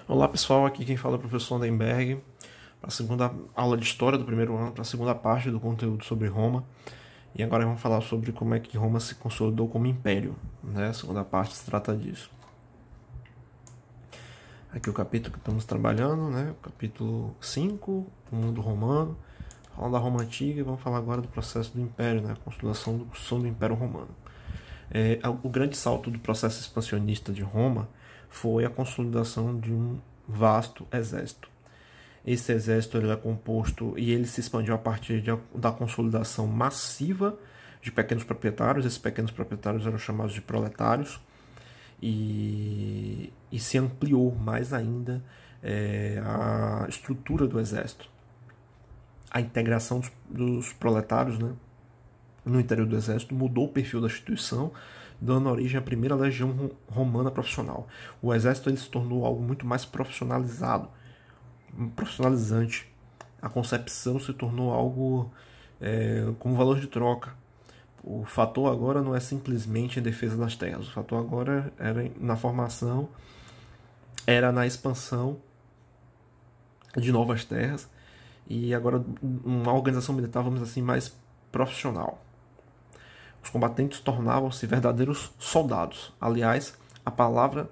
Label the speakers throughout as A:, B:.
A: Olá pessoal, aqui quem fala é o professor Lindenberg, para a segunda aula de História do primeiro ano, para a segunda parte do conteúdo sobre Roma. E agora vamos falar sobre como é que Roma se consolidou como império, né? A segunda parte se trata disso. Aqui o capítulo que estamos trabalhando, né? O capítulo 5, o mundo romano. Falando da Roma Antiga, e vamos falar agora do processo do Império, né? A consolidação do Império Romano. O grande salto do processo expansionista de Roma foi a consolidação de um vasto exército. Esse exército ele é composto e ele se expandiu a partir da consolidação massiva de pequenos proprietários. Esses pequenos proprietários eram chamados de proletários e se ampliou mais ainda a estrutura do exército. A integração dos proletários, né, no interior do exército mudou o perfil da instituição, dando origem à primeira legião romana profissional. O exército ele se tornou algo muito mais profissionalizante. A concepção se tornou algo como valor de troca. O fator agora não é simplesmente em defesa das terras. O fator agora era na formação, era na expansão de novas terras e agora uma organização militar, vamos dizer assim, mais profissional. Os combatentes tornavam-se verdadeiros soldados. Aliás, a palavra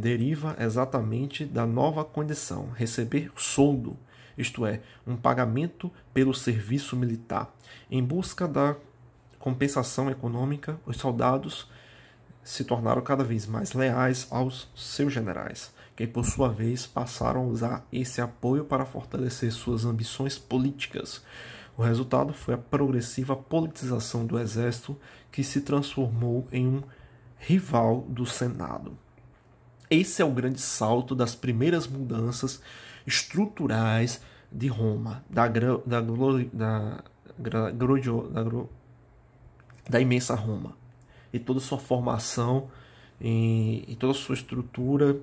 A: deriva exatamente da nova condição, receber soldo, isto é, um pagamento pelo serviço militar. Em busca da compensação econômica, os soldados se tornaram cada vez mais leais aos seus generais, que por sua vez passaram a usar esse apoio para fortalecer suas ambições políticas. O resultado foi a progressiva politização do exército, que se transformou em um rival do Senado. Esse é o grande salto das primeiras mudanças estruturais de Roma, da imensa Roma, e toda sua formação e toda sua estrutura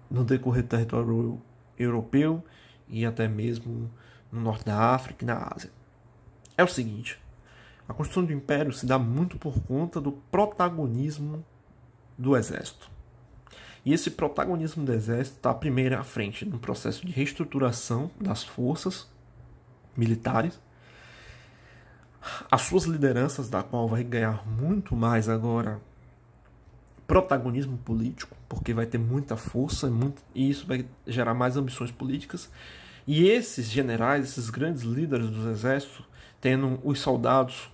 A: no decorrer do território europeu e até mesmo no norte da África e na Ásia. É o seguinte, a construção do império se dá muito por conta do protagonismo do exército. E esse protagonismo do exército está primeiro à frente no processo de reestruturação das forças militares. As suas lideranças, da qual vai ganhar muito mais agora protagonismo político, porque vai ter muita força e isso vai gerar mais ambições políticas. E esses generais, esses grandes líderes dos exércitos, tendo os soldados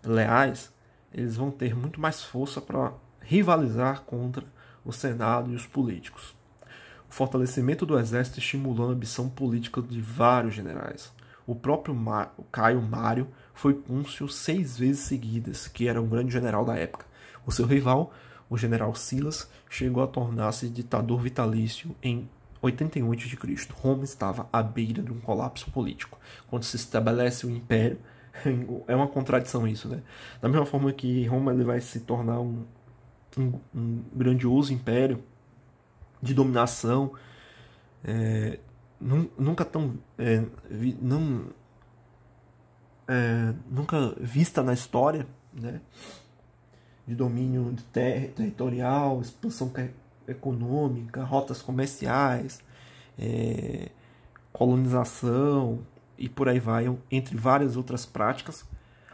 A: leais, eles vão ter muito mais força para rivalizar contra o Senado e os políticos. O fortalecimento do exército estimulou a ambição política de vários generais. O próprio Caio Mário foi cônsul 6 vezes seguidas, que era um grande general da época. O seu rival, o general Silas, chegou a tornar-se ditador vitalício em 81 a.C. Roma estava à beira de um colapso político. Quando se estabelece o império, é uma contradição isso, né? Da mesma forma que Roma ele vai se tornar um grandioso império de dominação, nunca vista na história, né? De domínio territorial, expansão econômica, rotas comerciais, colonização e por aí vai, entre várias outras práticas.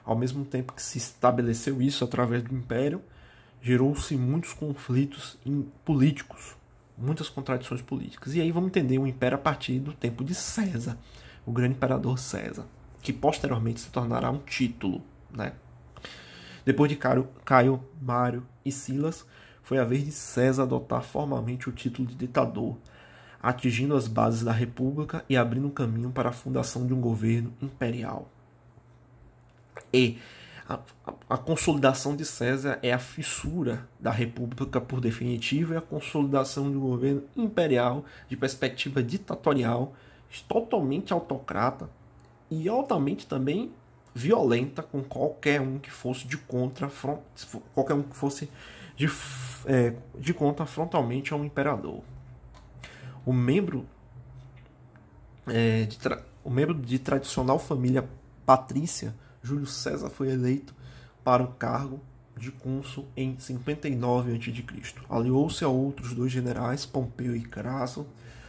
A: Ao mesmo tempo que se estabeleceu isso através do Império, gerou-se muitos conflitos políticos, muitas contradições políticas. E aí vamos entender o Império a partir do tempo de César, o grande imperador César, que posteriormente se tornará um título, né? Depois de Caio, Mário e Silas, foi a vez de César adotar formalmente o título de ditador, atingindo as bases da República e abrindo um caminho para a fundação de um governo imperial. E a consolidação de César é a fissura da República por definitivo e a consolidação de um governo imperial de perspectiva ditatorial, totalmente autocrata e altamente também violenta com qualquer um que fosse de contra frontalmente ao imperador. O membro de tradicional família patrícia, Júlio César, foi eleito para o cargo de cônsul em 59 a.C. Aliou-se a outros dois generais, Pompeu e Crasso,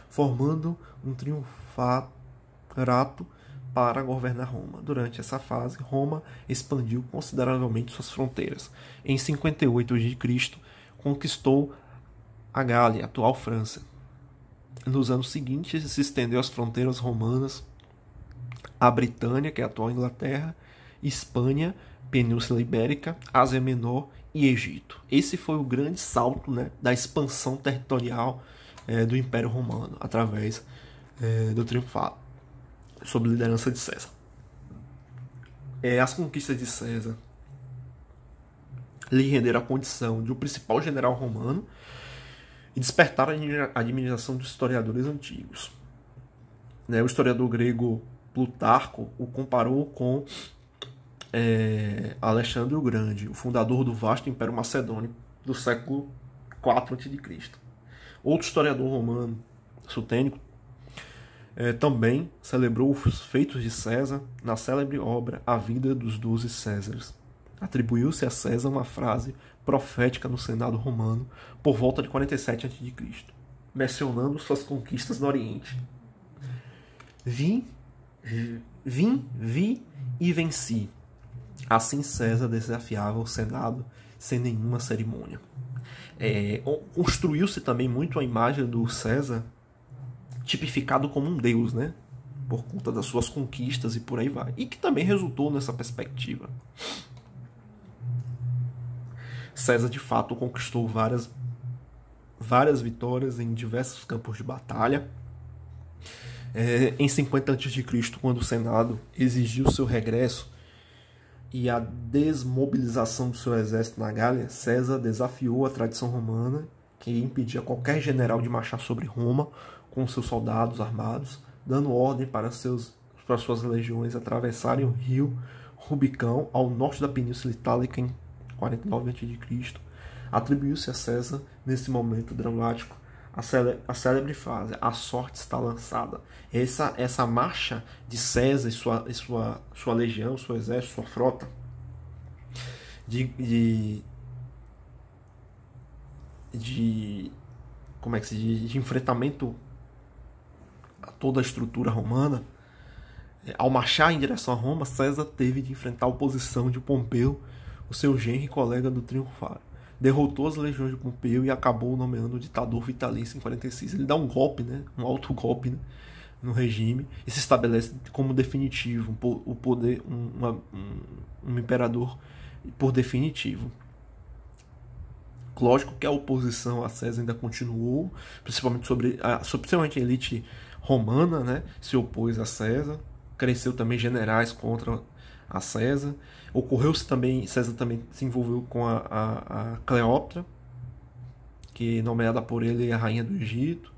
A: formando um triunvirato para governar Roma. Durante essa fase, Roma expandiu consideravelmente suas fronteiras. Em 58 a.C., conquistou a Gália, atual França. Nos anos seguintes, se estendeu as fronteiras romanas à Britânia, que é a atual Inglaterra, Espanha, Península Ibérica, Ásia Menor e Egito. Esse foi o grande salto, né, da expansão territorial do Império Romano, através do triunfado, sob liderança de César. As conquistas de César lhe renderam a condição de o principal general romano e despertaram a admiração dos historiadores antigos. O historiador grego Plutarco o comparou com Alexandre o Grande, o fundador do vasto Império Macedônico do século IV a.C. Outro historiador romano, Sutênico, também celebrou os feitos de César na célebre obra A Vida dos 12 Césares. Atribuiu-se a César uma frase profética no Senado romano por volta de 47 a.C., mencionando suas conquistas no Oriente. Vi e venci. Assim César desafiava o Senado sem nenhuma cerimônia. Construiu-se também muito a imagem do César tipificado como um deus, né? Por conta das suas conquistas e por aí vai. E que também resultou nessa perspectiva. César, de fato, conquistou várias vitórias em diversos campos de batalha. Em 50 a.C., quando o Senado exigiu seu regresso e a desmobilização do seu exército na Gália, César desafiou a tradição romana, que impedia qualquer general de marchar sobre Roma com seus soldados armados, dando ordem para suas legiões atravessarem o rio Rubicão ao norte da Península Itálica em 49 a.C. Atribuiu-se a César, nesse momento dramático, a célebre frase: a sorte está lançada. Essa marcha de César e sua legião, seu exército, sua frota, de enfrentamento a toda a estrutura romana, ao marchar em direção a Roma, César teve de enfrentar a oposição de Pompeu, o seu genro e colega do triunfário. Derrotou as legiões de Pompeu e acabou nomeando o ditador vitalício em 46. Ele dá um golpe, né, um alto golpe, né, no regime e se estabelece como definitivo o poder, um imperador por definitivo. Lógico que a oposição a César ainda continuou, principalmente a elite romana, né, se opôs a César. Cresceu também generais contra a César. Ocorreu-se também, César também se envolveu com a Cleópatra, que nomeada por ele a rainha do Egito,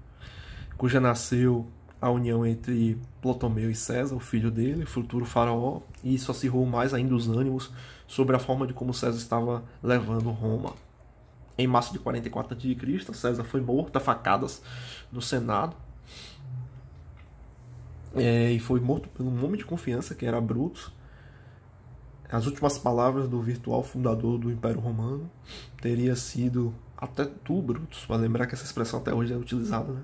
A: cuja nasceu a união entre Ptolomeu e César, o filho dele, futuro faraó, e isso acirrou mais ainda os ânimos sobre a forma de como César estava levando Roma. Em março de 44 a.C., César foi morto a facadas no Senado, e foi morto por um homem de confiança, que era Brutus. As últimas palavras do virtual fundador do Império Romano teria sido: até tu, Brutus, para lembrar que essa expressão até hoje é utilizada, né?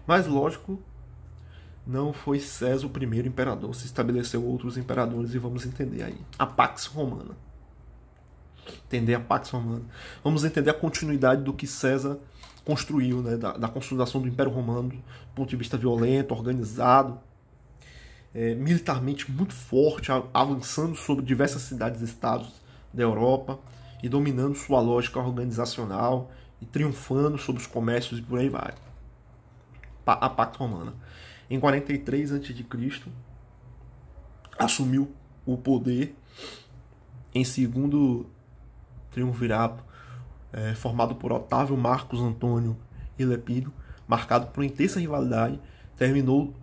A: Mas, lógico, não foi César o primeiro imperador, se estabeleceu outros imperadores e vamos entender aí a Pax Romana. Vamos entender a continuidade do que César construiu, né, da consolidação do Império Romano, do ponto de vista violento, organizado, militarmente muito forte, avançando sobre diversas cidades e estados da Europa e dominando sua lógica organizacional e triunfando sobre os comércios e por aí vai. A Pax Romana. Em 43 a.C., assumiu o poder em segundo triunvirato, formado por Otávio, Marcos Antônio e Lepídio, marcado por intensa rivalidade, terminou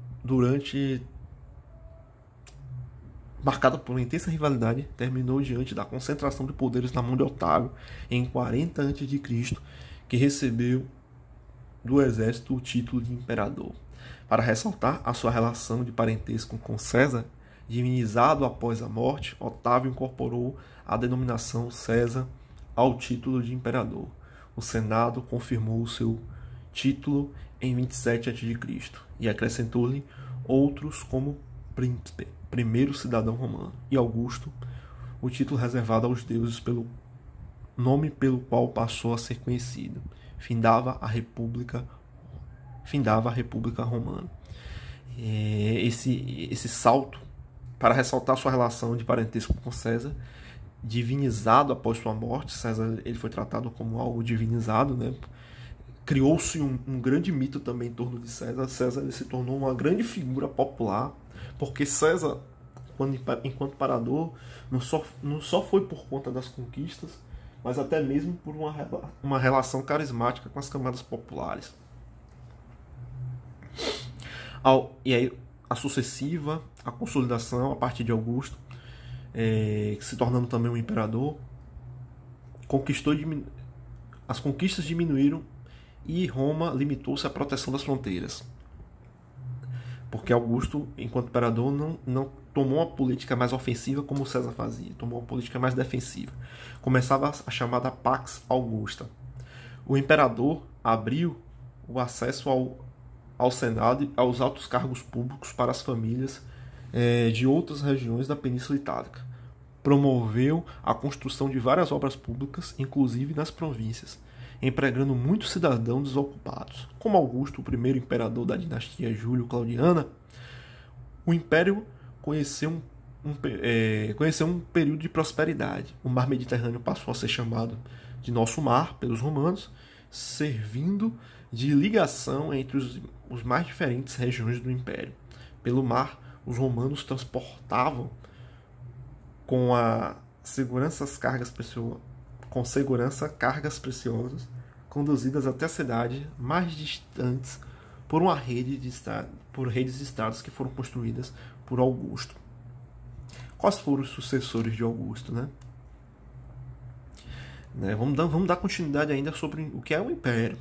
A: diante da concentração de poderes na mão de Otávio em 40 a.C., que recebeu do exército o título de imperador. Para ressaltar a sua relação de parentesco com César, divinizado após a morte, Otávio incorporou a denominação César ao título de imperador. O Senado confirmou o seu título em 27 a.C. e acrescentou-lhe outros como príncipe, primeiro cidadão romano, e Augusto, o título reservado aos deuses pelo nome pelo qual passou a ser conhecido. Findava a República Romana. Esse salto, para ressaltar sua relação de parentesco com César, divinizado após sua morte. César, ele foi tratado como algo divinizado, né? Criou-se um grande mito também em torno de César. César, ele se tornou uma grande figura popular, porque César, enquanto imperador, não só foi por conta das conquistas, mas até mesmo por uma relação carismática com as camadas populares. E aí, a consolidação a partir de Augusto, se tornando também um imperador, as conquistas diminuíram e Roma limitou-se à proteção das fronteiras. Porque Augusto, enquanto imperador, não tomou uma política mais ofensiva como César fazia, tomou uma política mais defensiva. Começava a chamada Pax Augusta. O imperador abriu o acesso ao Senado e aos altos cargos públicos para as famílias de outras regiões da Península Itálica. Promoveu a construção de várias obras públicas, inclusive nas províncias, empregando muitos cidadãos desocupados. Como Augusto, o primeiro imperador da dinastia Júlio-Claudiana, o império conheceu um período de prosperidade. O mar Mediterrâneo passou a ser chamado de Nosso Mar pelos romanos, servindo de ligação entre os mais diferentes regiões do império. Pelo mar, os romanos transportavam com segurança cargas preciosas conduzidas até cidades mais distantes por redes de estados que foram construídas por Augusto. Quais foram os sucessores de Augusto, né? Vamos dar continuidade ainda sobre o que é o império.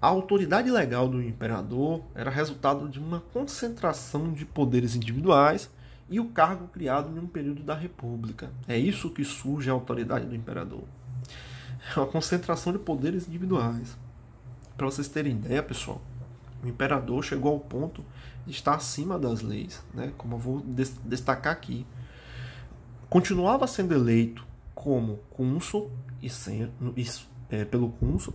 A: A autoridade legal do imperador era resultado de uma concentração de poderes individuais e o cargo criado em um período da República. É isso que surge a autoridade do imperador. É uma concentração de poderes individuais. Para vocês terem ideia, pessoal, o imperador chegou ao ponto de estar acima das leis, né? Como eu vou destacar aqui. Continuava sendo eleito como cônsul pelo cônsul,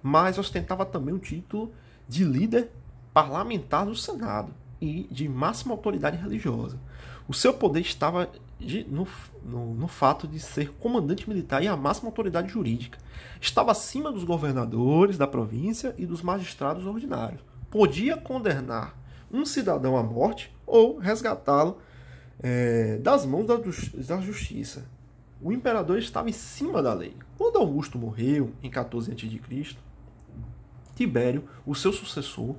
A: mas ostentava também o título de líder parlamentar do Senado e de máxima autoridade religiosa. O seu poder estava no fato de ser comandante militar e a máxima autoridade jurídica. Estava acima dos governadores da província e dos magistrados ordinários. Podia condenar um cidadão à morte ou resgatá-lo das mãos da justiça. O imperador estava em cima da lei. Quando Augusto morreu, em 14 a.C., Tibério, o seu sucessor,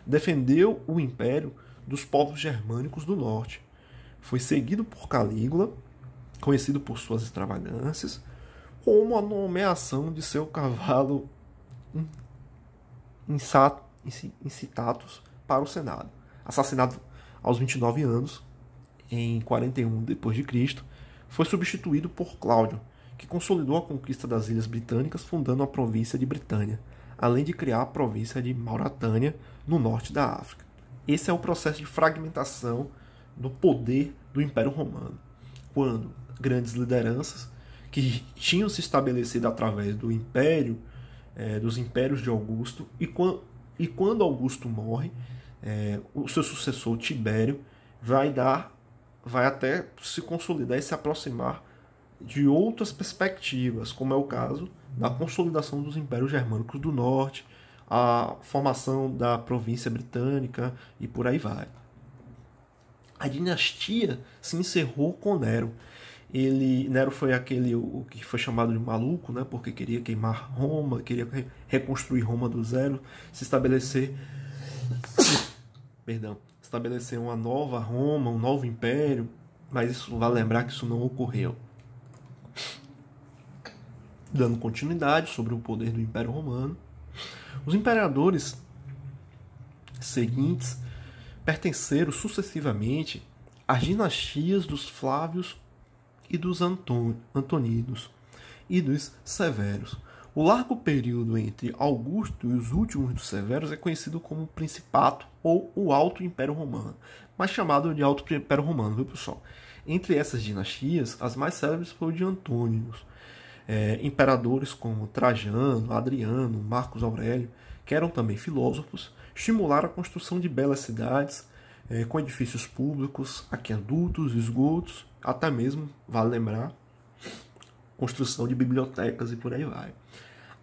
A: defendeu o império dos povos germânicos do norte. Foi seguido por Calígula, conhecido por suas extravagâncias, como a nomeação de seu cavalo Incitatus para o Senado. Assassinado aos 29 anos, em 41 d.C., foi substituído por Cláudio, que consolidou a conquista das Ilhas Britânicas, fundando a província de Britânia, além de criar a província de Mauretânia, no norte da África. Esse é o processo de fragmentação do poder do Império Romano, quando grandes lideranças que tinham se estabelecido através do império, dos impérios de Augusto, e quando Augusto morre, o seu sucessor Tibério vai até se consolidar e se aproximar de outras perspectivas, como é o caso da consolidação dos impérios germânicos do norte, a formação da província britânica e por aí vai. A dinastia se encerrou com Nero. Nero foi o que foi chamado de maluco, né, porque queria queimar Roma, queria reconstruir Roma do zero, estabelecer uma nova Roma, um novo império, mas isso vale lembrar que isso não ocorreu. Dando continuidade sobre o poder do Império Romano, os imperadores seguintes pertenceram sucessivamente às dinastias dos Flávios e dos Antoninos, e dos Severos. O largo período entre Augusto e os últimos dos Severos é conhecido como Principato ou o Alto Império Romano, mas chamado de Alto Império Romano, viu, pessoal? Entre essas dinastias, as mais célebres foram de Antônios, imperadores como Trajano, Adriano, Marcos Aurélio, que eram também filósofos, estimularam a construção de belas cidades, com edifícios públicos, aquedutos, esgotos, até mesmo, vale lembrar, construção de bibliotecas e por aí vai.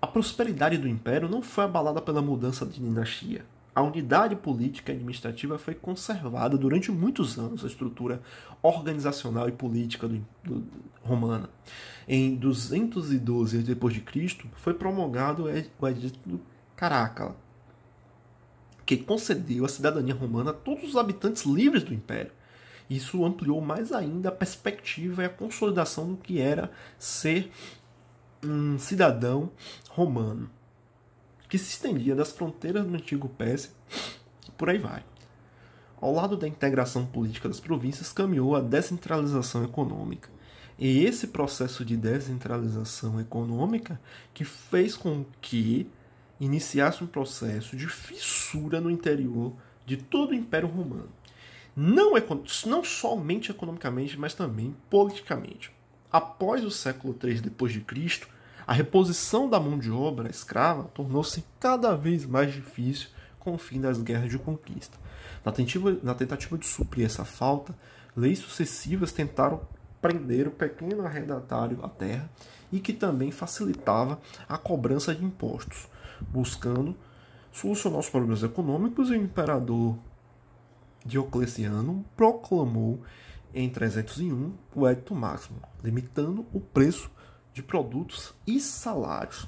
A: A prosperidade do império não foi abalada pela mudança de dinastia. A unidade política e administrativa foi conservada durante muitos anos, a estrutura organizacional e política romana. Em 212 d.C., foi promulgado o Edito do Caracalla, que concedeu a cidadania romana a todos os habitantes livres do império. Isso ampliou mais ainda a perspectiva e a consolidação do que era ser um cidadão romano, que se estendia das fronteiras do antigo Pérsia e por aí vai. Ao lado da integração política das províncias, caminhou a descentralização econômica. E esse processo de descentralização econômica que fez com que iniciasse um processo de fissura no interior de todo o Império Romano. Não somente economicamente, mas também politicamente. Após o século III d.C., a reposição da mão de obra escrava tornou-se cada vez mais difícil com o fim das guerras de conquista. Na tentativa de suprir essa falta, leis sucessivas tentaram prender o pequeno arrendatário à terra e que também facilitava a cobrança de impostos, buscando solucionar os problemas econômicos. E o imperador Diocleciano proclamou em 301 o Edito Máximo, limitando o preço de produtos e salários,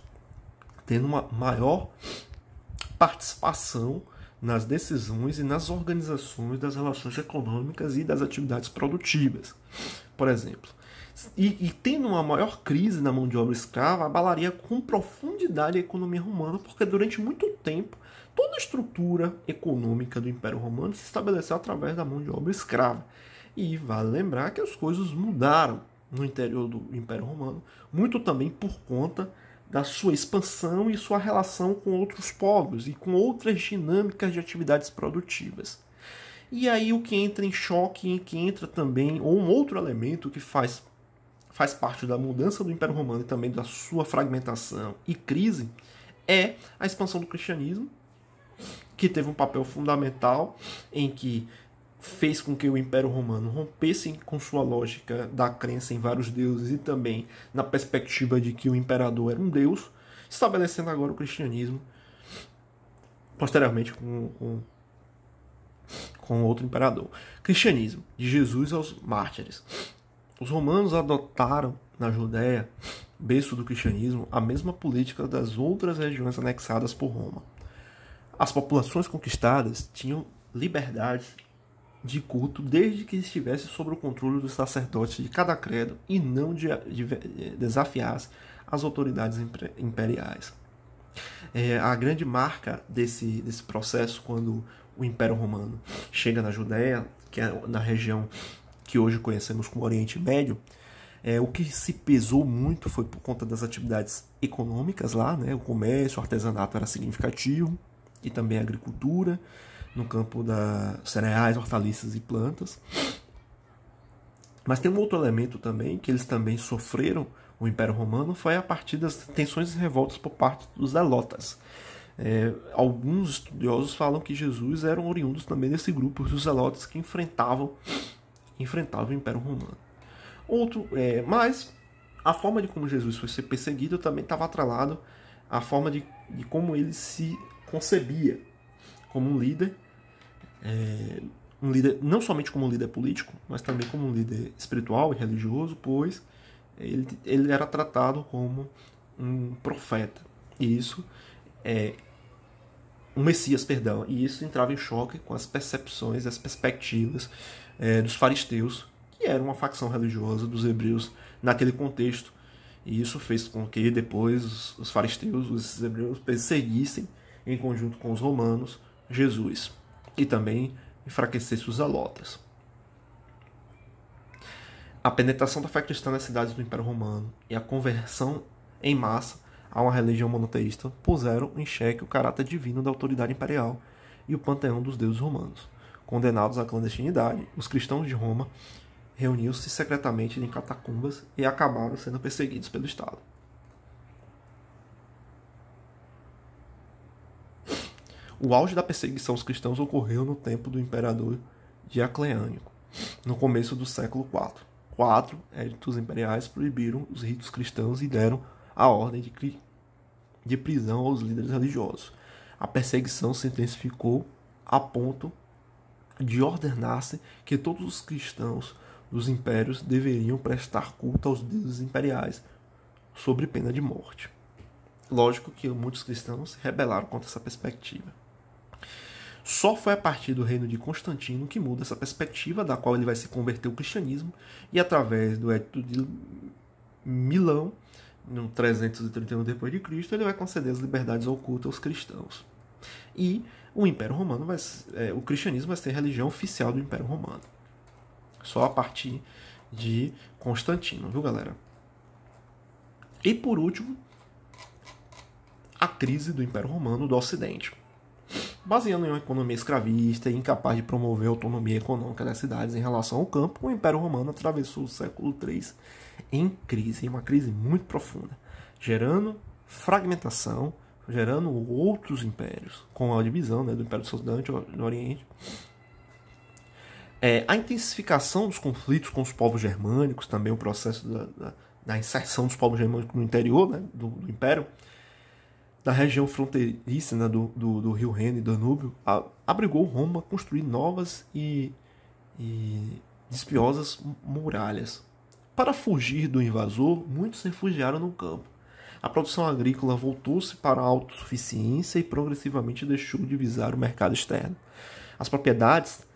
A: tendo uma maior participação nas decisões e nas organizações das relações econômicas e das atividades produtivas. Por exemplo, e tendo uma maior crise na mão de obra escrava, abalaria com profundidade a economia romana, porque durante muito tempo toda a estrutura econômica do Império Romano se estabeleceu através da mão de obra escrava. E vale lembrar que as coisas mudaram no interior do Império Romano, muito também por conta da sua expansão e sua relação com outros povos e com outras dinâmicas de atividades produtivas. E aí o que entra em choque, em que entra também, ou um outro elemento que faz parte da mudança do Império Romano e também da sua fragmentação e crise, é a expansão do cristianismo, que teve um papel fundamental em que fez com que o Império Romano rompesse com sua lógica da crença em vários deuses e também na perspectiva de que o imperador era um deus, estabelecendo agora o cristianismo, posteriormente com outro imperador. Cristianismo, de Jesus aos mártires. Os romanos adotaram na Judéia, berço do cristianismo, a mesma política das outras regiões anexadas por Roma. As populações conquistadas tinham liberdade de culto desde que estivesse sob o controle dos sacerdotes de cada credo e não desafiasse as autoridades imperiais. A grande marca desse processo, quando o Império Romano chega na Judéia, que é na região que hoje conhecemos como Oriente Médio, o que se pesou muito foi por conta das atividades econômicas lá, né? O comércio, o artesanato era significativo, e também a agricultura, no campo da cereais, hortaliças e plantas. Mas tem um outro elemento também, que eles também sofreram, o Império Romano, foi a partir das tensões e revoltas por parte dos zelotas. Alguns estudiosos falam que Jesus eram oriundos também desse grupo, os zelotas que enfrentavam o Império Romano. Mas a forma de como Jesus foi ser perseguido também estava atrelado à forma de como ele se concebia como um líder, não somente como um líder político, mas também como um líder espiritual e religioso, pois ele era tratado como um profeta. E isso um Messias, perdão. E isso entrava em choque com as percepções, as perspectivas dos fariseus, que era uma facção religiosa dos hebreus naquele contexto. E isso fez com que depois os fariseus, os hebreus, perseguissem em conjunto com os romanos Jesus e também enfraquecesse os zelotas. A penetração da fé cristã nas cidades do Império Romano e a conversão em massa a uma religião monoteísta puseram em xeque o caráter divino da autoridade imperial e o panteão dos deuses romanos. Condenados à clandestinidade, os cristãos de Roma reuniam-se secretamente em catacumbas e acabaram sendo perseguidos pelo Estado. O auge da perseguição aos cristãos ocorreu no tempo do imperador Diocleciano, no começo do século IV. 4 éditos imperiais proibiram os ritos cristãos e deram a ordem de prisão aos líderes religiosos. A perseguição se intensificou a ponto de ordenar-se que todos os cristãos dos impérios deveriam prestar culto aos deuses imperiais, sob pena de morte. Lógico que muitos cristãos se rebelaram contra essa perspectiva. Só foi a partir do reino de Constantino que muda essa perspectiva, da qual ele vai se converter ao cristianismo, e através do Edito de Milão, no 331 d.C., ele vai conceder as liberdades ocultas aos cristãos. E o Império Romano o cristianismo vai ser a religião oficial do Império Romano. Só a partir de Constantino, viu, galera? E por último, a crise do Império Romano do Ocidente. Baseando em uma economia escravista e incapaz de promover a autonomia econômica das cidades em relação ao campo, o Império Romano atravessou o século III em crise, uma crise muito profunda, gerando fragmentação, gerando outros impérios, com a divisão, né, do Império do Ocidente e do Oriente. A intensificação dos conflitos com os povos germânicos, também o processo da inserção dos povos germânicos no interior, né, do Império, da região fronteiriça, né, do rio Reno e Danúbio, abrigou Roma a construir novas e espiosas muralhas. Para fugir do invasor, muitos se refugiaram no campo. A produção agrícola voltou-se para a autossuficiência e progressivamente deixou de visar o mercado externo. As propriedades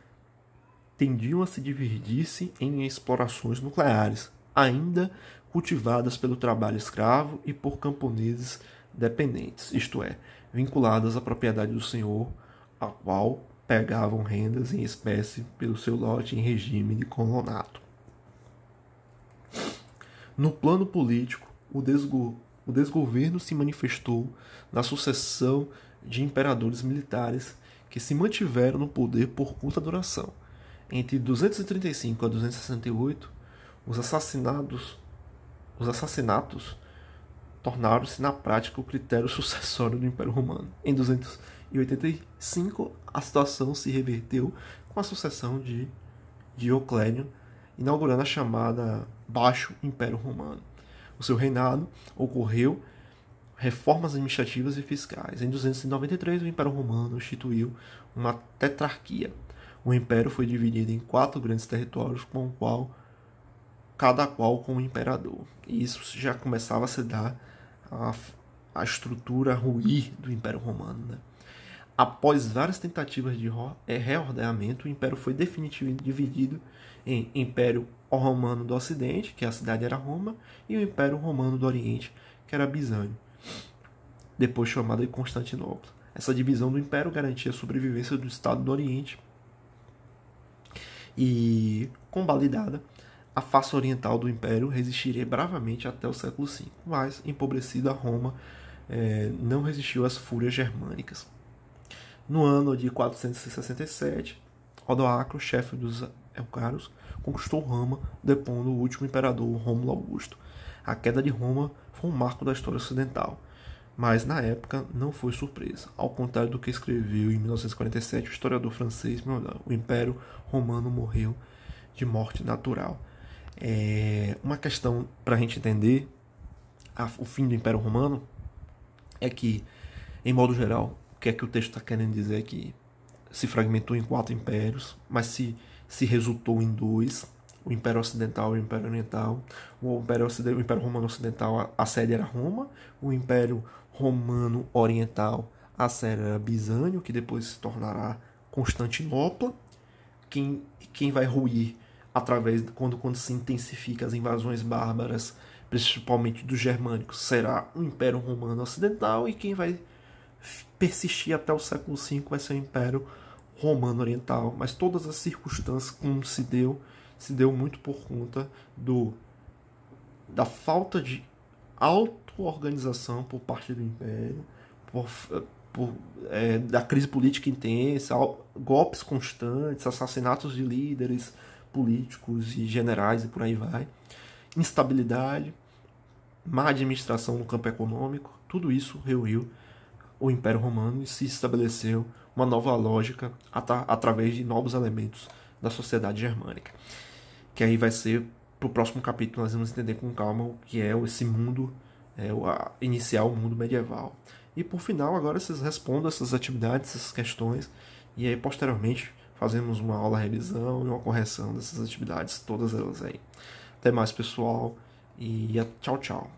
A: tendiam a se dividir-se em explorações nucleares, ainda cultivadas pelo trabalho escravo e por camponeses dependentes, isto é, vinculadas à propriedade do senhor, a qual pegavam rendas em espécie pelo seu lote em regime de colonato. No plano político, o desgoverno se manifestou na sucessão de imperadores militares que se mantiveram no poder por curta duração. Entre 235 a 268, os assassinatos tornaram-se na prática o critério sucessório do Império Romano. Em 285, a situação se reverteu com a sucessão de Diocleciano, inaugurando a chamada Baixo Império Romano. O seu reinado ocorreu reformas administrativas e fiscais. Em 293, o Império Romano instituiu uma tetrarquia. O império foi dividido em 4 grandes territórios, cada qual com um imperador. E isso já começava a se dar a estrutura ruir do Império Romano, né? Após várias tentativas de reordenamento, o império foi definitivamente dividido em Império Romano do Ocidente, que a cidade era Roma, e o Império Romano do Oriente, que era Bizânio, depois chamado de Constantinopla. Essa divisão do império garantia a sobrevivência do Estado do Oriente e, convalidada, a face oriental do império resistiria bravamente até o século V, mas, empobrecida, Roma não resistiu às fúrias germânicas. No ano de 467, Odoacro, chefe dos Eucários, conquistou Roma, depondo o último imperador, Rômulo Augusto. A queda de Roma foi um marco da história ocidental, mas na época não foi surpresa. Ao contrário do que escreveu em 1947 o historiador francês, o Império Romano morreu de morte natural. Uma questão para a gente entender o fim do Império Romano é que, em modo geral, o que é que o texto está querendo dizer é que se fragmentou em 4 impérios, mas se resultou em 2, o Império Ocidental e o Império Oriental. O Império Romano Ocidental, a sede era Roma, o Império Romano Oriental, a sede era Bizânio, que depois se tornará Constantinopla. Quem vai ruir quando se intensifica as invasões bárbaras, principalmente dos germânicos, será o Império Romano Ocidental, e quem vai persistir até o século V vai ser o Império Romano Oriental. Mas todas as circunstâncias como se deu se deu muito por conta da falta de auto-organização por parte do Império, da crise política intensa, golpes constantes, assassinatos de líderes políticos e generais e por aí vai, instabilidade, má administração no campo econômico, tudo isso reuniu o Império Romano e se estabeleceu uma nova lógica através de novos elementos da sociedade germânica. Que aí vai ser, para o próximo capítulo, nós vamos entender com calma o que é esse mundo, iniciar o mundo medieval. E por final, agora vocês respondam essas atividades, essas questões, e aí posteriormente fazemos uma aula revisão e uma correção dessas atividades, todas elas aí. Até mais, pessoal, e tchau, tchau.